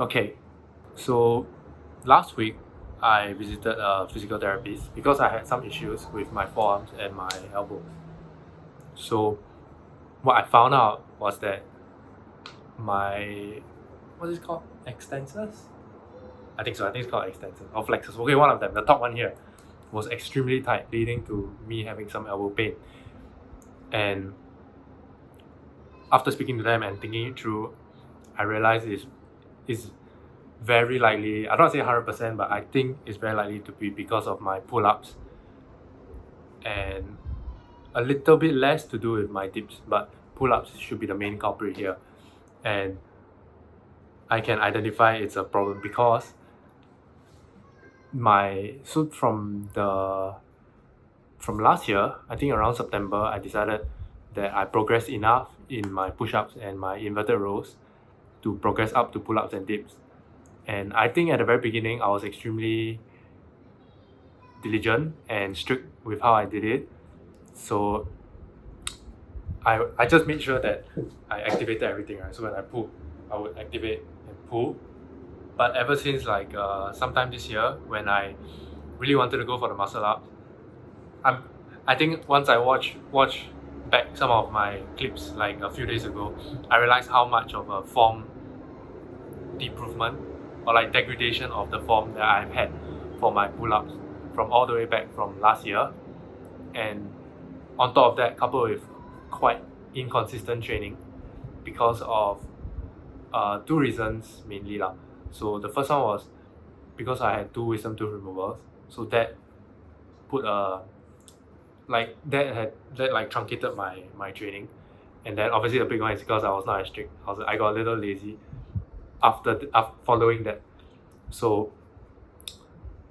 Okay, so last week I visited a physical therapist because I had some issues with my forearms and my elbow. So what I found out was that my what is it called? Extensors? I think so. I think it's called extensors or flexors. Okay, one of them, the top one here, was extremely tight, leading to me having some elbow pain. And after speaking to them and thinking it through, I realized it's very likely, I don't want to say 100%, but I think it's very likely to be because of my pull-ups and a little bit less to do with my dips, but pull-ups should be the main culprit here. And I can identify it's a problem because from last year, I think around September, I decided that I progressed enough in my push-ups and my inverted rows to progress up to pull-ups and dips. And I think at the very beginning, I was extremely diligent and strict with how I did it. So I just made sure that I activated everything, right? So when I pull, I would activate and pull. But ever since sometime this year, when I really wanted to go for the muscle ups, I think once I watch back some of my clips like a few days ago, I realized how much of a form improvement or like degradation of the form that I've had for my pull-ups from all the way back from last year. And on top of that, coupled with quite inconsistent training because of two reasons mainly lah. So the first one was because I had two wisdom tooth removals, so that put a that truncated my training. And then obviously the big one is because I was not as strict. I got a little lazy after following that. So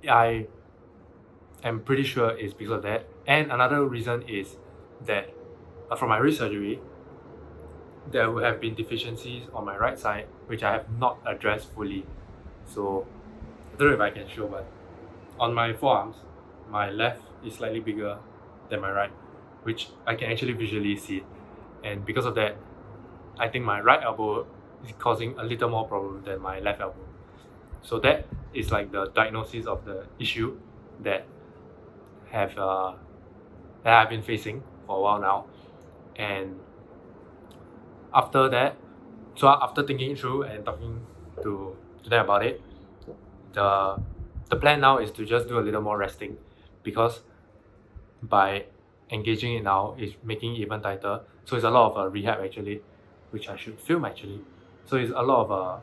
I am pretty sure it's because of that. And another reason is that from my wrist surgery, there would have been deficiencies on my right side which I have not addressed fully. So I don't know if I can show, but on my forearms, my left is slightly bigger than my right, which I can actually visually see. And because of that, I think my right elbow is causing a little more problem than my left elbow. So that is like the diagnosis of the issue that have that I've been facing for a while now. And after that, so after thinking through and talking to them about it, the plan now is to just do a little more resting, because by engaging it now is making it even tighter. So it's a lot of rehab actually, which I should film actually. So it's a lot of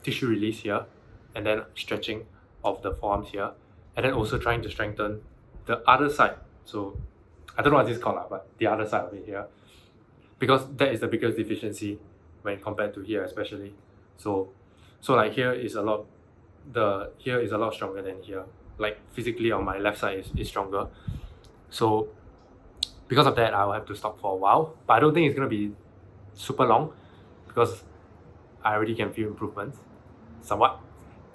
tissue release here, and then stretching of the forearms here, and then also trying to strengthen the other side. So I don't know what this is called, but the other side of it here, because that is the biggest deficiency when compared to here especially. So like here is a lot stronger than here. Like physically on my left side is stronger. So because of that, I will have to stop for a while, but I don't think it's gonna be super long because I already can feel improvements somewhat.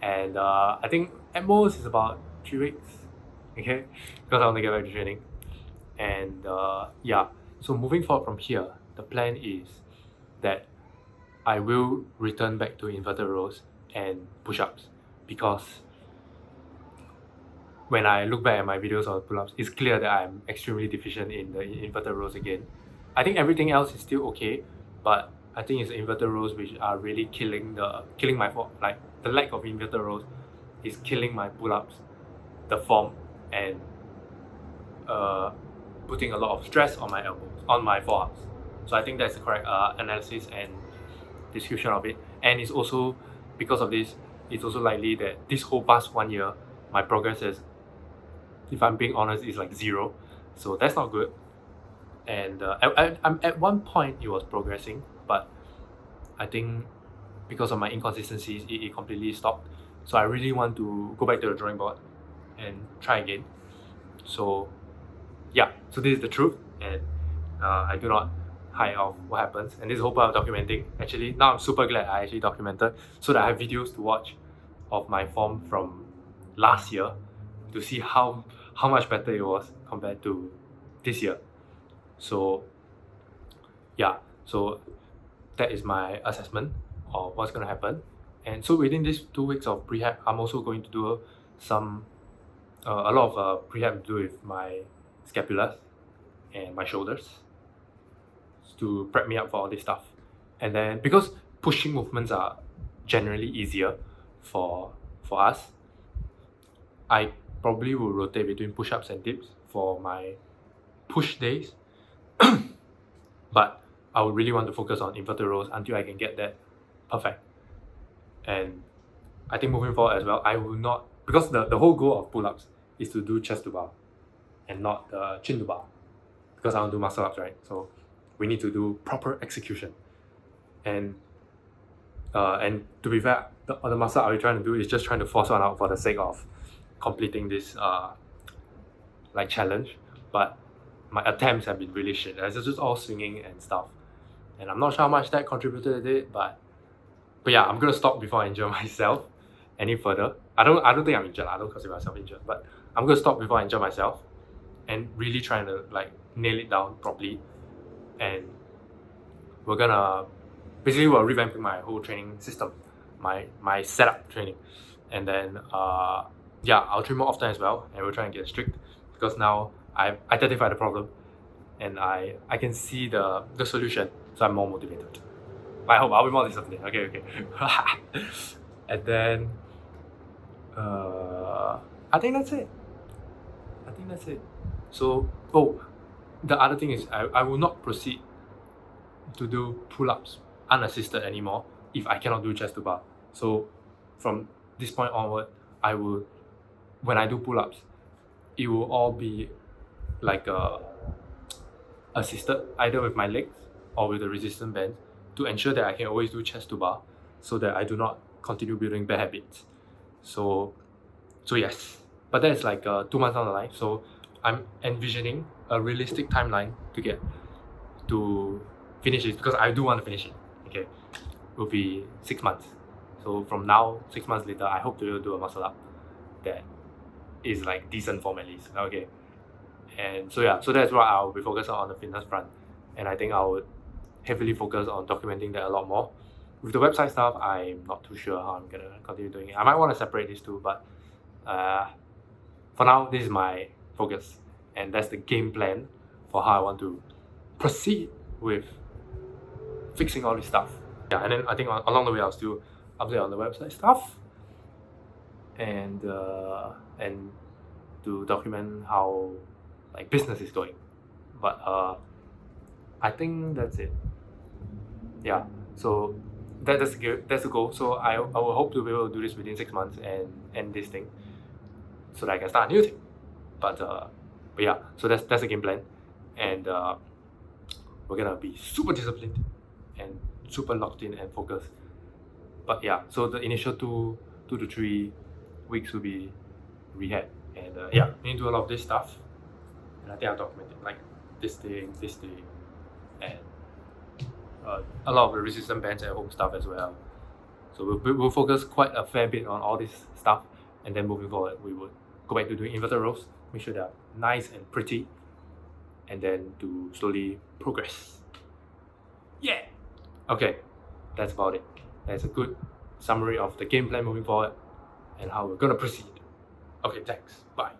And I think at most it's about 3 weeks, okay, because I want to get back to training. And yeah, so moving forward from here, the plan is that I will return back to inverted rows and push-ups, because when I look back at my videos of pull-ups, it's clear that I'm extremely deficient in the inverted rows again. I think everything else is still okay, but I think it's the inverted rows which are really killing my form. Like the lack of inverted rows is killing my pull-ups, the form, and putting a lot of stress on my elbows, on my forearms. So I think that's the correct analysis and description of it. And it's also because of this, it's also likely that this whole past 1 year, my progress is, if I'm being honest, is like 0. So that's not good. And at one point it was progressing, but I think because of my inconsistencies, it completely stopped. So I really want to go back to the drawing board and try again. So yeah, so this is the truth, and I do not hide off what happens. And this is the whole part of documenting. Actually, now I'm super glad I actually documented, so that I have videos to watch of my form from last year to see how much better it was compared to this year. So yeah, so that is my assessment of what's going to happen. And so within these 2 weeks of prehab, I'm also going to do a lot of prehab to do with my scapulas and my shoulders to prep me up for all this stuff. And then because pushing movements are generally easier for us, I probably will rotate between push-ups and dips for my push days. But I would really want to focus on inverted rows until I can get that perfect. And I think moving forward as well, I will not, because the whole goal of pull-ups is to do chest to bar and not chin to bar, because I want to do muscle ups, right? So we need to do proper execution. And to be fair, the muscle I'll be trying to do is just trying to force one out for the sake of completing this like challenge. But my attempts have been really shit. It's just all swinging and stuff, and I'm not sure how much that contributed to it. But yeah, I'm gonna stop before I injure myself any further. I don't think I'm injured. I don't consider myself injured, but I'm gonna stop before I injure myself, and really trying to like nail it down properly. And we're revamping my whole training system, my setup training, and then yeah, I'll train more often as well, and we're trying to get strict because now I've identified the problem and I can see the solution, so I'm more motivated. I hope I'll be more disciplined. Okay. And then I think that's it. So the other thing is I will not proceed to do pull-ups unassisted anymore if I cannot do chest to bar. So from this point onward, when I do pull-ups, it will all be like assisted, either with my legs or with the resistance band, to ensure that I can always do chest to bar, so that I do not continue building bad habits. So yes, but that's like 2 months down the line. So I'm envisioning a realistic timeline to finish it, because I do want to finish it. Okay, it will be 6 months. So from now, 6 months later, I hope to be able to do a muscle up that is like decent form at least. Okay, and so yeah, so that's what I'll be focused on the fitness front, and I think I would heavily focus on documenting that a lot more. With the website stuff, I'm not too sure how I'm gonna continue doing it. I might want to separate these two, but for now, this is my focus, and that's the game plan for how I want to proceed with fixing all this stuff. Yeah, and then I think along the way I'll still update on the website stuff, and to document how like business is going. But I think that's it. Yeah, so that's the goal. So I will hope to be able to do this within 6 months and end this thing, so that I can start a new thing. But yeah, so that's the game plan, and we're gonna be super disciplined and super locked in and focused. But yeah, so the initial 2 to 3 weeks will be rehab, and yeah, we need to do a lot of this stuff, and I think I'll document it, like this thing, and a lot of the resistance bands at home stuff as well. So we'll focus quite a fair bit on all this stuff, and then moving forward we would go back to doing inverted rows, make sure they're nice and pretty, and then to slowly progress. Yeah! Okay, that's about it. That's a good summary of the game plan moving forward and how we're gonna proceed. Okay, thanks. Bye.